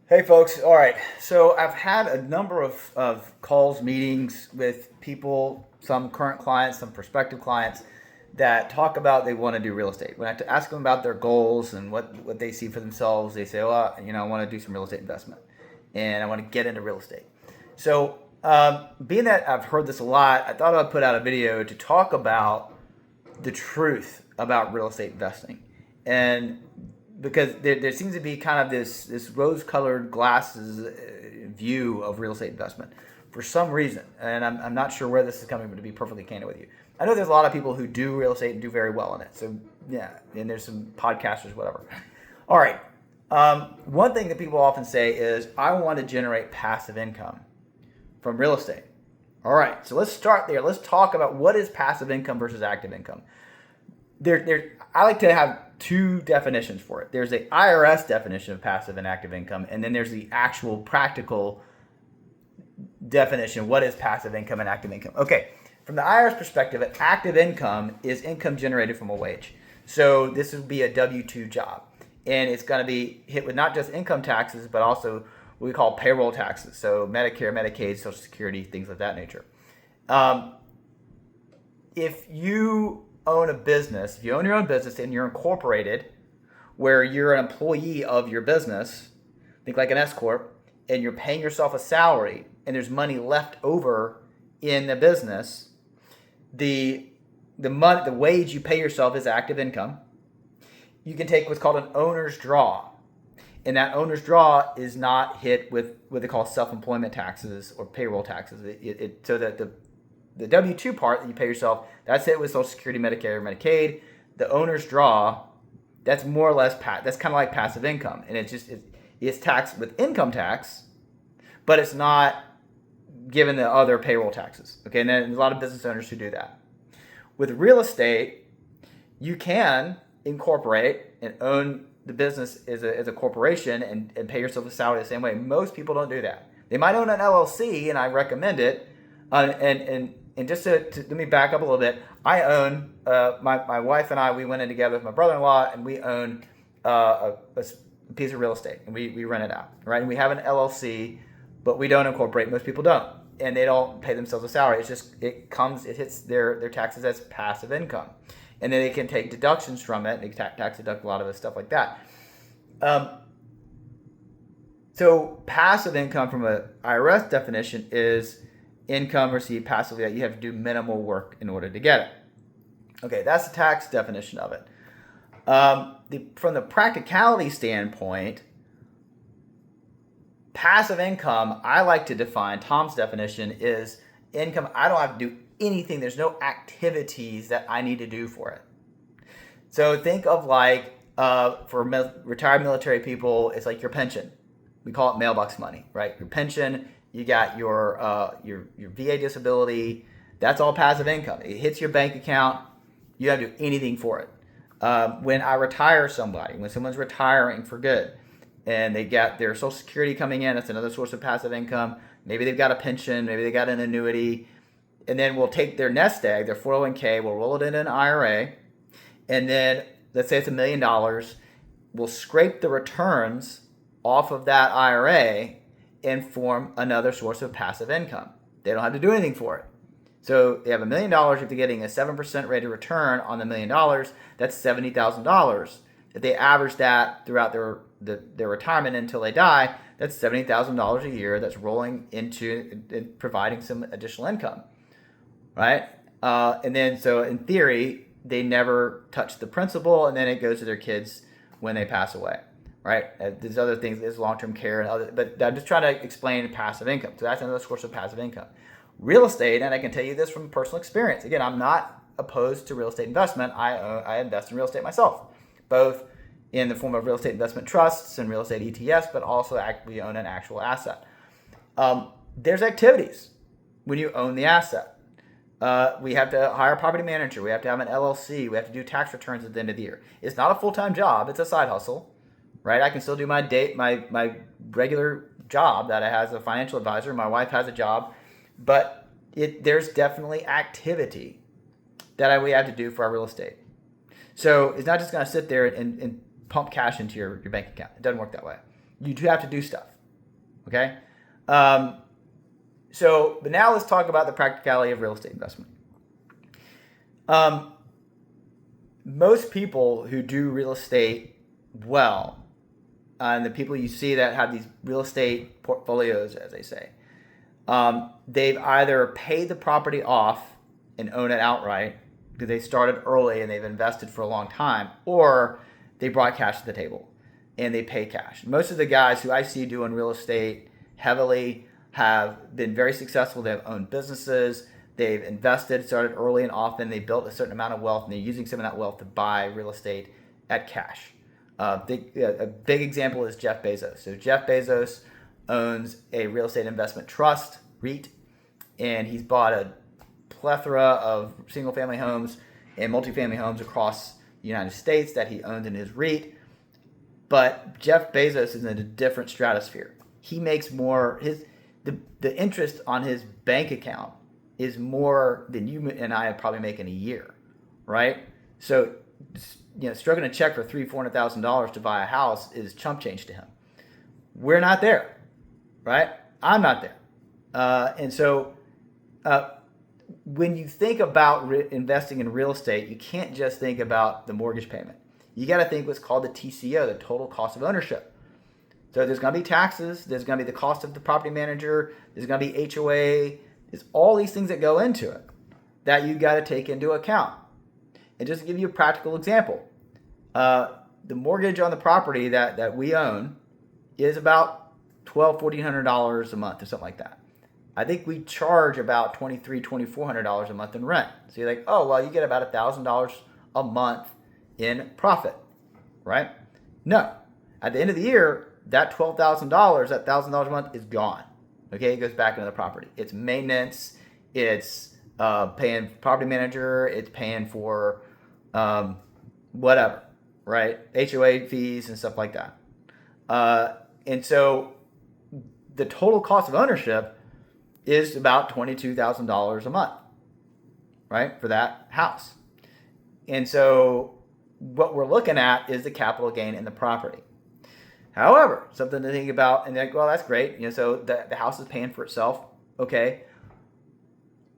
Hey folks, all right. So I've had a number of calls, meetings with people, some current clients, some prospective clients that talk about they want to do real estate. When I ask them about their goals and what they see for themselves, they say, well, I want to do some real estate investment and I want to get into real estate. So being that I've heard this a lot, I thought I'd put out a video to talk about the truth about real estate investing. And because there seems to be kind of this rose-colored glasses view of real estate investment for some reason, and I'm not sure where this is coming from. To be perfectly candid with you, I know there's a lot of people who do real estate and do very well in it. So yeah, and there's some podcasters, whatever. All right, one thing that people often say is, I want to generate passive income from real estate. All right, so let's start there. Let's talk about what is passive income versus active income. I like to have two definitions for it. There's the IRS definition of passive and active income, and then there's the actual practical definition. What is passive income and active income? Okay, from the IRS perspective, active income is income generated from a wage. So this would be a W-2 job, and it's going to be hit with not just income taxes, but also what we call payroll taxes. So Medicare, Medicaid, Social Security, things of that nature. If you own a business, if you own your own business and you're incorporated, where you're an employee of your business, think like an S corp, and you're paying yourself a salary, and there's money left over in the business, the wage you pay yourself is active income. You can take what's called an owner's draw, and that owner's draw is not hit with what they call self-employment taxes or payroll taxes. So that the W-2 part that you pay yourself, that's hit with Social Security, Medicare, Medicaid. The owner's draw, that's more or less that's kind of like passive income, and it's taxed with income tax, but it's not given the other payroll taxes. Okay, and then there's a lot of business owners who do that. With real estate, you can incorporate and own the business as a corporation and pay yourself a salary the same way. Most people don't do that. They might own an LLC, and I recommend it. And just to let me back up a little bit, I own, my wife and I, we went in together with my brother-in-law, and we own a piece of real estate, and we rent it out, right? And we have an LLC, but we don't incorporate. Most people don't, and they don't pay themselves a salary. It hits their taxes as passive income, and then they can take deductions from it. They tax deduct a lot of the stuff like that. So passive income from an IRS definition is income received passively that you have to do minimal work in order to get it. Okay, that's the tax definition of it. From the practicality standpoint, passive income, I like to define, Tom's definition is income I don't have to do anything. There's no activities that I need to do for it. So think of like, for retired military people, it's like your pension. We call it mailbox money, right? Your pension. You got your VA disability. That's all passive income. It hits your bank account. You don't have to do anything for it. When I retire somebody, when someone's retiring for good, and they got their Social Security coming in, that's another source of passive income. Maybe they've got a pension. Maybe they got an annuity. And then we'll take their nest egg, their 401k, we'll roll it into an IRA. And then let's say it's $1 million. We'll scrape the returns off of that IRA and form another source of passive income. They don't have to do anything for it. So they have $1 million. If they're getting a 7% rate of return on the $1 million, that's $70,000. If they average that throughout their retirement until they die, that's $70,000 a year that's rolling into providing some additional income, right? And then so in theory, they never touch the principal, and then it goes to their kids when they pass away. Right? There's other things, there's long-term care and other, but I'm just trying to explain passive income. So that's another source of passive income. Real estate, and I can tell you this from personal experience. Again, I'm not opposed to real estate investment. I invest in real estate myself, both in the form of real estate investment trusts and real estate ETFs, but also we own an actual asset. There's activities when you own the asset. We have to hire a property manager. We have to have an LLC. We have to do tax returns at the end of the year. It's not a full-time job. It's a side hustle. Right, I can still do my regular job that I have as a financial advisor. My wife has a job, but there's definitely activity that we have to do for our real estate. So it's not just going to sit there and pump cash into your bank account. It doesn't work that way. You do have to do stuff. Okay. But now let's talk about the practicality of real estate investment. Most people who do real estate well, and the people you see that have these real estate portfolios, as they say, they've either paid the property off and own it outright because they started early and they've invested for a long time, or they brought cash to the table and they pay cash. Most of the guys who I see doing real estate heavily have been very successful. They've owned businesses, they've invested, started early and often, they built a certain amount of wealth, and they're using some of that wealth to buy real estate at cash. A big example is Jeff Bezos. So Jeff Bezos owns a real estate investment trust, REIT, and he's bought a plethora of single-family homes and multifamily homes across the United States that he owns in his REIT. But Jeff Bezos is in a different stratosphere. He makes more, the interest on his bank account is more than you and I probably make in a year, right? So, stroking a check for $300,000-$400,000 to buy a house is chump change to him. We're not there, right? I'm not there. When you think about investing in real estate, you can't just think about the mortgage payment. You got to think what's called the TCO, the total cost of ownership. So there's going to be taxes, there's going to be the cost of the property manager, there's going to be HOA, there's all these things that go into it that you got to take into account. And just to give you a practical example, the mortgage on the property that we own is about $1,200-$1,400 a month or something like that. I think we charge about $2,300-$2,400 a month in rent. So you're like, oh, well, you get about $1,000 a month in profit, right? No. At the end of the year, that $12,000, that $1,000 a month is gone. Okay, it goes back into the property. It's maintenance, it's paying property manager, it's paying for whatever, right? HOA fees and stuff like that. And so the total cost of ownership is about $22,000 a month, right, for that house. And so what we're looking at is the capital gain in the property. However, something to think about, and like, well, that's great. So the house is paying for itself, okay.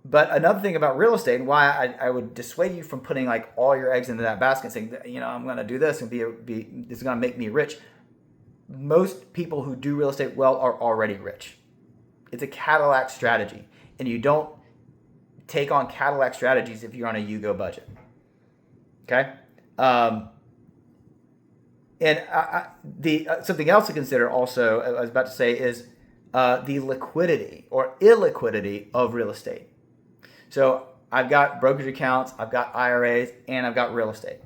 But another thing about real estate, and why I would dissuade you from putting like all your eggs into that basket, and saying, I'm going to do this and this is going to make me rich. Most people who do real estate well are already rich. It's a Cadillac strategy, and you don't take on Cadillac strategies if you're on a Yugo budget. Okay. Something else to consider also, I was about to say, is the liquidity or illiquidity of real estate. So I've got brokerage accounts, I've got IRAs, and I've got real estate.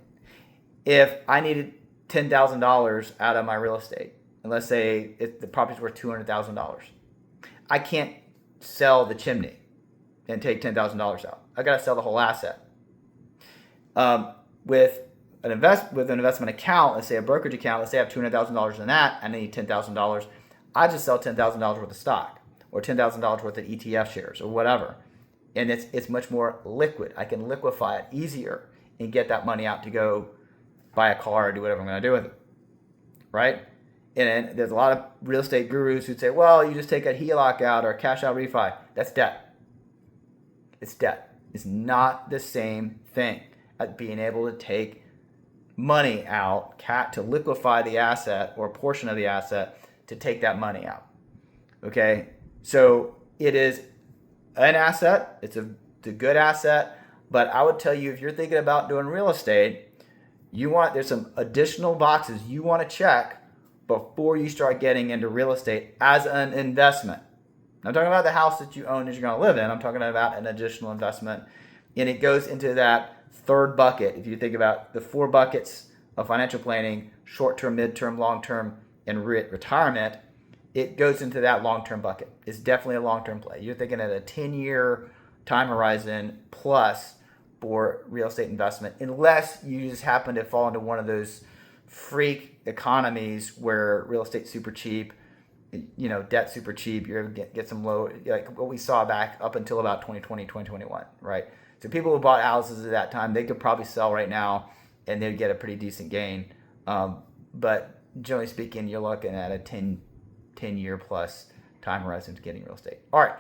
If I needed $10,000 out of my real estate, and let's say the property's worth $200,000, I can't sell the chimney and take $10,000 out. I got to sell the whole asset. With an investment account, let's say a brokerage account, let's say I have $200,000 in that, and I need $10,000. I just sell $10,000 worth of stock or $10,000 worth of ETF shares or whatever, and it's much more liquid. I can liquefy it easier and get that money out to go buy a car or do whatever I'm going to do with it, right? And there's a lot of real estate gurus who'd say, well, you just take a HELOC out or a cash out refi. That's debt. It's debt. It's not the same thing as being able to take money out to liquefy the asset or a portion of the asset to take that money out. Okay? So it is an asset. It's a good asset. But I would tell you, if you're thinking about doing real estate, there's some additional boxes you want to check before you start getting into real estate as an investment. I'm talking about the house that you own that you're going to live in. I'm talking about an additional investment. And it goes into that third bucket. If you think about the 4 buckets of financial planning, short-term, mid-term, long-term, and retirement, it goes into that long-term bucket. It's definitely a long-term play. You're thinking at a 10-year time horizon plus for real estate investment, unless you just happen to fall into one of those freak economies where real estate's super cheap, debt's super cheap. You're going to get some low, like what we saw back up until about 2020, 2021, right? So people who bought houses at that time, they could probably sell right now and they'd get a pretty decent gain. But generally speaking, you're looking at a 10-year plus time horizon to getting real estate. All right.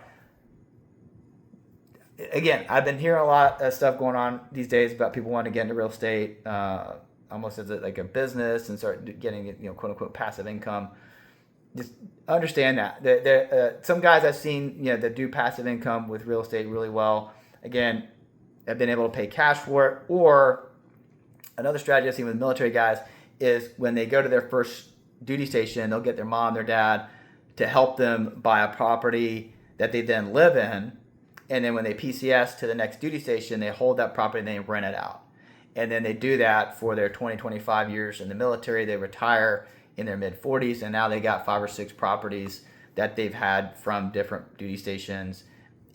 Again, I've been hearing a lot of stuff going on these days about people wanting to get into real estate, almost as like a business and start getting, quote unquote, passive income. Just understand that some guys I've seen, that do passive income with real estate really well. Again, have been able to pay cash for it. Or another strategy I've seen with military guys is when they go to their first duty station, they'll get their mom, their dad to help them buy a property that they then live in. And then when they PCS to the next duty station, they hold that property and they rent it out. And then they do that for their 20, 25 years in the military. They retire in their mid 40s, and now they got 5 or 6 properties that they've had from different duty stations.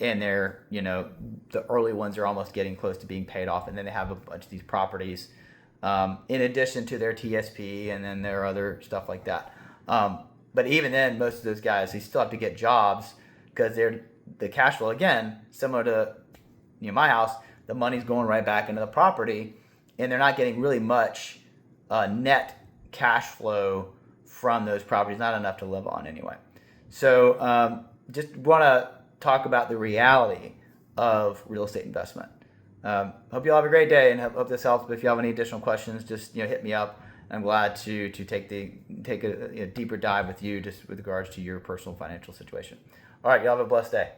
And they're, the early ones are almost getting close to being paid off. And then they have a bunch of these properties in addition to their TSP and then their other stuff like that. But even then, most of those guys, they still have to get jobs because the cash flow, again, similar to my house, the money's going right back into the property, and they're not getting really much net cash flow from those properties, not enough to live on anyway. So just want to talk about the reality of real estate investment. Hope you all have a great day, and hope this helps. But if you have any additional questions, just hit me up. I'm glad to take a deeper dive with you just with regards to your personal financial situation. All right, y'all have a blessed day.